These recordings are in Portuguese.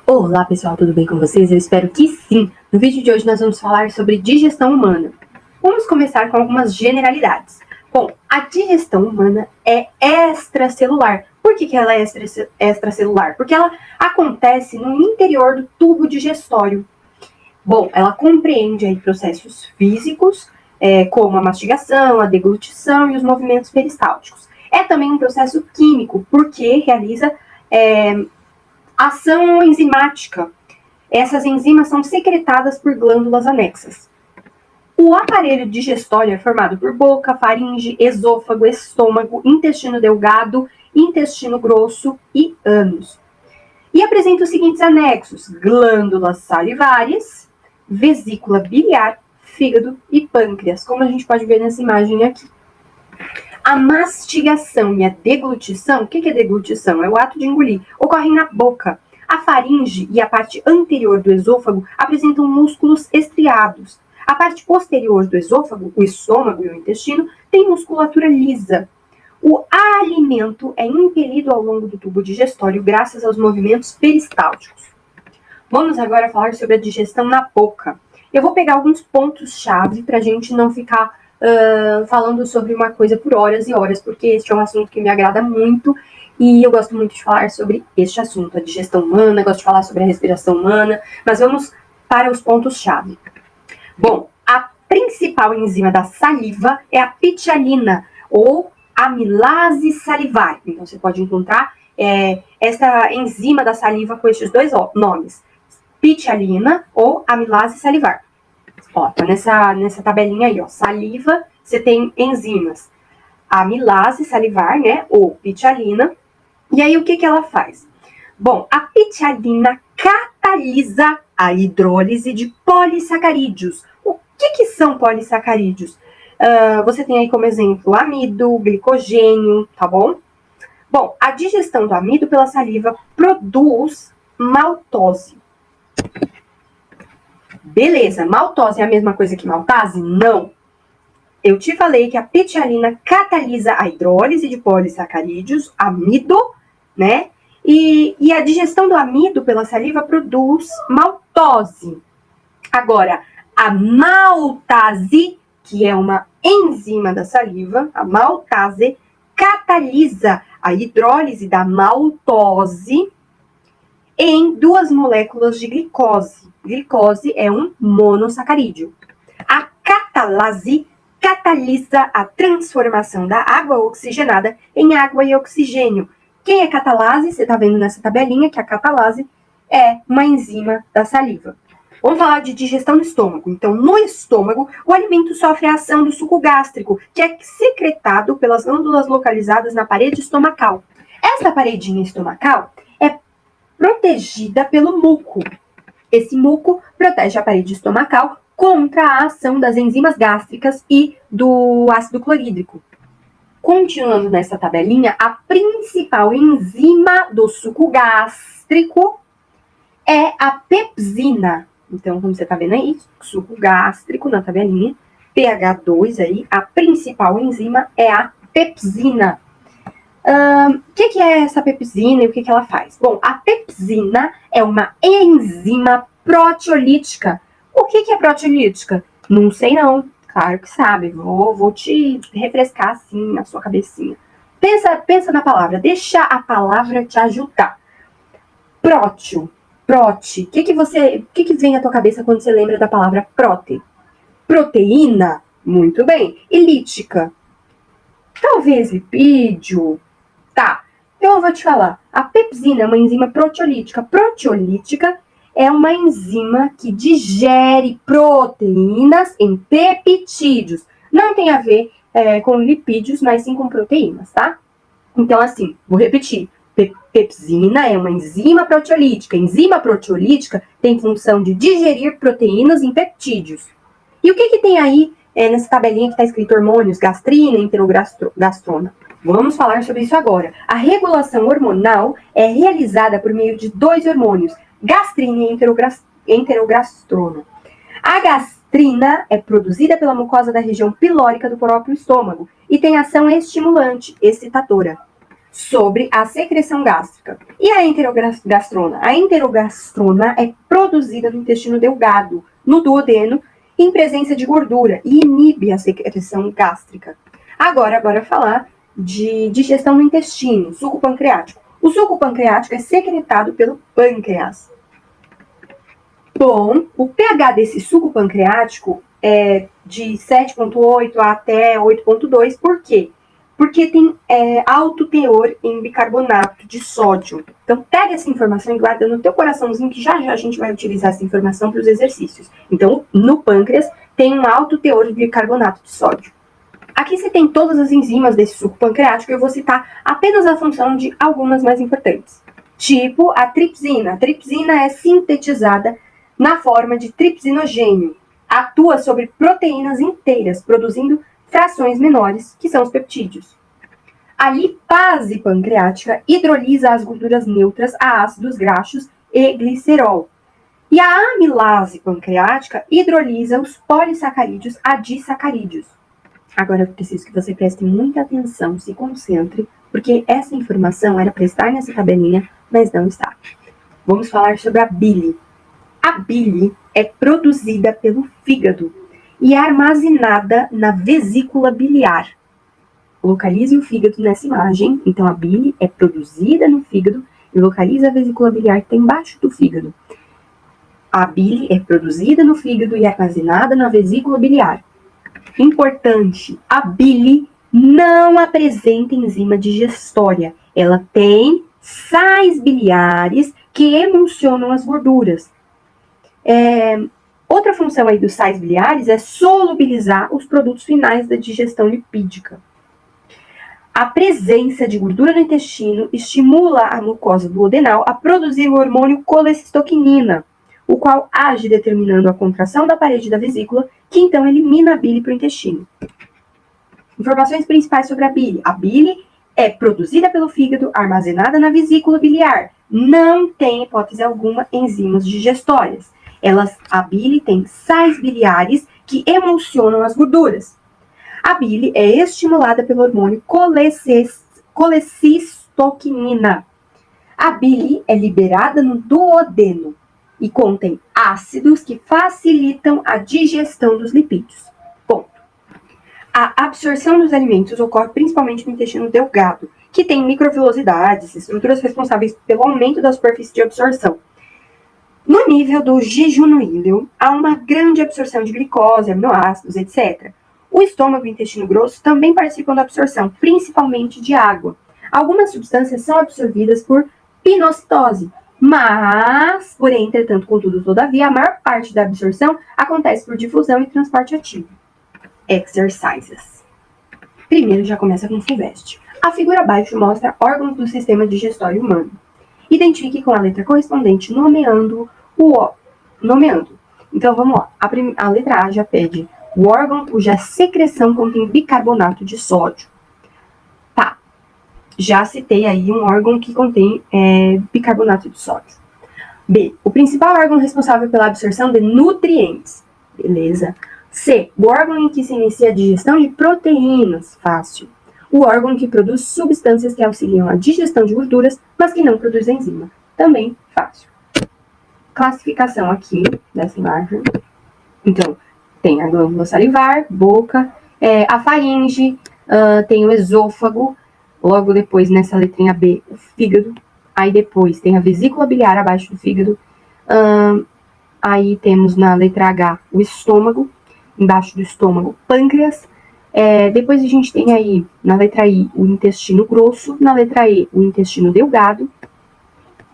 Olá pessoal, tudo bem com vocês? Eu espero que sim! No vídeo de hoje nós vamos falar sobre digestão humana. Vamos começar com algumas generalidades. Bom, a digestão humana é extracelular. Por que ela é extracelular? Porque ela acontece no interior do tubo digestório. Bom, ela compreende aí processos físicos, como a mastigação, a deglutição e os movimentos peristálticos. É também um processo químico, porque realiza ação enzimática. Essas enzimas são secretadas por glândulas anexas. O aparelho digestório é formado por boca, faringe, esôfago, estômago, intestino delgado, intestino grosso e ânus. E apresenta os seguintes anexos: glândulas salivares, vesícula biliar, fígado e pâncreas, como a gente pode ver nessa imagem aqui. A mastigação e a deglutição, o que é deglutição? É o ato de engolir, ocorrem na boca. A faringe e a parte anterior do esôfago apresentam músculos estriados. A parte posterior do esôfago, o estômago e o intestino, tem musculatura lisa. O alimento é impelido ao longo do tubo digestório graças aos movimentos peristálticos. Vamos agora falar sobre a digestão na boca. Eu vou pegar alguns pontos-chave para a gente não ficar falando sobre uma coisa por horas e horas, porque este é um assunto que me agrada muito e eu gosto muito de falar sobre este assunto, a digestão humana, gosto de falar sobre a respiração humana, mas vamos para os pontos-chave. Bom, a principal enzima da saliva é a pitialina, ou amilase salivar. Então, você pode encontrar essa enzima da saliva com estes dois nomes, pitialina ou amilase salivar. Ó, tá nessa tabelinha aí, ó, saliva, você tem enzimas, amilase salivar, né, ou pitialina. E aí, o que ela faz? Bom, a pitialina catalisa a hidrólise de polissacarídeos. O que são polissacarídeos? Você tem aí como exemplo amido, glicogênio, tá bom? Bom, a digestão do amido pela saliva produz maltose. Beleza, maltose é a mesma coisa que maltase? Não. Eu te falei que a pitialina catalisa a hidrólise de polissacarídeos, amido, né? E a digestão do amido pela saliva produz maltose. Agora, a maltase, que é uma enzima da saliva, a maltase, catalisa a hidrólise da maltose em duas moléculas de glicose. Glicose é um monossacarídeo. A catalase catalisa a transformação da água oxigenada em água e oxigênio. Quem é catalase? Você está vendo nessa tabelinha que a catalase é uma enzima da saliva. Vamos falar de digestão no estômago. Então, no estômago, o alimento sofre a ação do suco gástrico, que é secretado pelas glândulas localizadas na parede estomacal. Essa paredinha estomacal é protegida pelo muco. Esse muco protege a parede estomacal contra a ação das enzimas gástricas e do ácido clorídrico. Continuando nessa tabelinha, a principal enzima do suco gástrico é a pepsina. Então, como você está vendo aí, suco gástrico na tabelinha, pH 2 aí, a principal enzima é a pepsina. O que é essa pepsina e o que ela faz? Bom, a pepsina é uma enzima proteolítica. O que é proteolítica? Não sei não, claro que sabe, vou te refrescar assim na sua cabecinha. Pensa na palavra, deixa a palavra te ajudar. Próteo, prote, o que vem à tua cabeça quando você lembra da palavra prote? Proteína, muito bem. E lítica, talvez lipídio. Tá, então eu vou te falar. A pepsina é uma enzima proteolítica. Proteolítica é uma enzima que digere proteínas em peptídeos. Não tem a ver com lipídios, mas sim com proteínas, tá? Então, assim, vou repetir. Pepsina é uma enzima proteolítica. Enzima proteolítica tem função de digerir proteínas em peptídeos. E o que tem aí nessa tabelinha que está escrito hormônios, gastrina, enterogastrona? Vamos falar sobre isso agora. A regulação hormonal é realizada por meio de dois hormônios, gastrina e enterogastrona. A gastrina é produzida pela mucosa da região pilórica do próprio estômago e tem ação estimulante, excitadora. sobre a secreção gástrica. E a enterogastrona? A enterogastrona é produzida no intestino delgado, no duodeno, em presença de gordura, e inibe a secreção gástrica. Agora, bora falar de digestão no intestino, suco pancreático. O suco pancreático é secretado pelo pâncreas. Bom, o pH desse suco pancreático é de 7,8 até 8,2. Por quê? Porque tem alto teor em bicarbonato de sódio. Então, pega essa informação e guarda no teu coraçãozinho, que já já a gente vai utilizar essa informação para os exercícios. Então, no pâncreas tem um alto teor de bicarbonato de sódio. Aqui você tem todas as enzimas desse suco pancreático, eu vou citar apenas a função de algumas mais importantes. Tipo a tripsina. A tripsina é sintetizada na forma de tripsinogênio. Atua sobre proteínas inteiras, produzindo frações menores, que são os peptídeos. A lipase pancreática hidrolisa as gorduras neutras a ácidos graxos e glicerol. E a amilase pancreática hidrolisa os polissacarídeos a disacarídeos. Agora eu preciso que você preste muita atenção, se concentre, porque essa informação era para estar nessa tabelinha, mas não está. Vamos falar sobre a bile. A bile é produzida pelo fígado e é armazenada na vesícula biliar. Localize o fígado nessa imagem. Então, a bile é produzida no fígado e localiza a vesícula biliar que está embaixo do fígado. A bile é produzida no fígado e armazenada na vesícula biliar. Importante, a bile não apresenta enzima digestória. Ela tem sais biliares que emulsionam as gorduras. Outra função aí dos sais biliares é solubilizar os produtos finais da digestão lipídica. A presença de gordura no intestino estimula a mucosa duodenal a produzir o hormônio colecistoquinina, o qual age determinando a contração da parede da vesícula, que então elimina a bile para o intestino. Informações principais sobre a bile. A bile é produzida pelo fígado, armazenada na vesícula biliar. Não tem, hipótese alguma, enzimas digestórias. A bile tem sais biliares que emulsionam as gorduras. A bile é estimulada pelo hormônio colecistoquinina. A bile é liberada no duodeno e contém ácidos que facilitam a digestão dos lipídios. Ponto. A absorção dos alimentos ocorre principalmente no intestino delgado, que tem microvilosidades, estruturas responsáveis pelo aumento da superfície de absorção. No nível do jejunolho, há uma grande absorção de glicose, aminoácidos, etc. O estômago e o intestino grosso também participam da absorção, principalmente de água. Algumas substâncias são absorvidas por pinocitose, mas, porém, entretanto, contudo, todavia, a maior parte da absorção acontece por difusão e transporte ativo. Exercises. Primeiro já começa com FUVEST. A figura abaixo mostra órgãos do sistema digestório humano. Identifique com a letra correspondente nomeando. Então vamos lá. A letra A já pede o órgão cuja secreção contém bicarbonato de sódio. Tá. Já citei aí um órgão que contém bicarbonato de sódio. B. O principal órgão responsável pela absorção de nutrientes. Beleza. C. O órgão em que se inicia a digestão de proteínas. Fácil. O órgão que produz substâncias que auxiliam a digestão de gorduras, mas que não produz enzima. Também fácil. Classificação aqui dessa imagem. Então, tem a glândula salivar, boca, a faringe, tem o esôfago, logo depois, nessa letrinha B, o fígado. Aí depois tem a vesícula biliar abaixo do fígado. Aí temos na letra H o estômago, embaixo do estômago, pâncreas. Depois a gente tem aí, na letra I, o intestino grosso, na letra E, o intestino delgado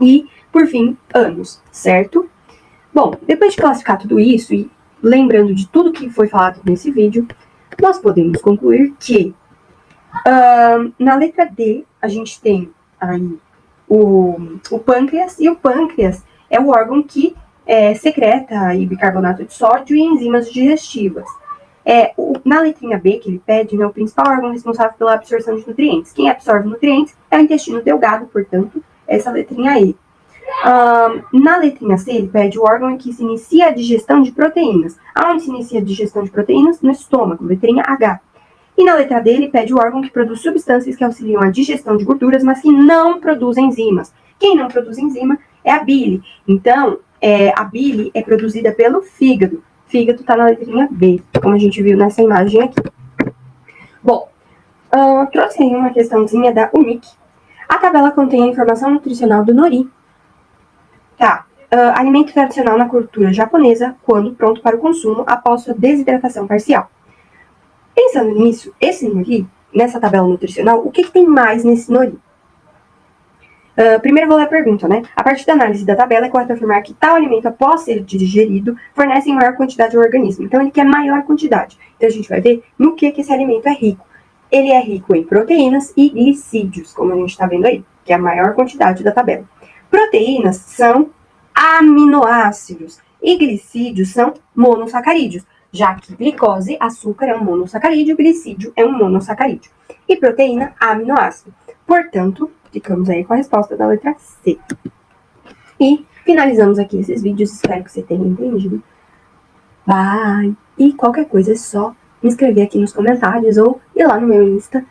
e, por fim, ânus, certo? Bom, depois de classificar tudo isso e lembrando de tudo que foi falado nesse vídeo, nós podemos concluir que na letra D a gente tem aí o pâncreas, e o pâncreas é o órgão que secreta aí bicarbonato de sódio e enzimas digestivas. Na letrinha B que ele pede, né, o principal órgão responsável pela absorção de nutrientes. Quem absorve nutrientes é o intestino delgado, portanto, essa letrinha E. Na letrinha C, ele pede o órgão em que se inicia a digestão de proteínas. Aonde se inicia a digestão de proteínas? No estômago, letrinha H. E na letra D, ele pede o órgão que produz substâncias que auxiliam a digestão de gorduras, mas que não produzem enzimas. Quem não produz enzima é a bile. Então, a bile é produzida pelo fígado. O fígado está na letrinha B, como a gente viu nessa imagem aqui. Bom, trouxe aí uma questãozinha da UNIC. A tabela contém a informação nutricional do nori. Tá. Alimento tradicional na cultura japonesa, quando pronto para o consumo após sua desidratação parcial. Pensando nisso, esse nori, nessa tabela nutricional, o que tem mais nesse nori? Primeiro vou ler a pergunta, né? A partir da análise da tabela, é correto afirmar que tal alimento, após ser digerido, fornece em maior quantidade ao organismo. Então, ele quer maior quantidade. Então, a gente vai ver no que esse alimento é rico. Ele é rico em proteínas e glicídios, como a gente está vendo aí, que é a maior quantidade da tabela. Proteínas são aminoácidos e glicídios são monossacarídeos, já que glicose, açúcar, é um monossacarídeo, glicídio é um monossacarídeo. E proteína, aminoácido. Portanto, ficamos aí com a resposta da letra C. E finalizamos aqui esses vídeos, espero que você tenha entendido. Bye! E qualquer coisa é só me escrever aqui nos comentários ou ir lá no meu Insta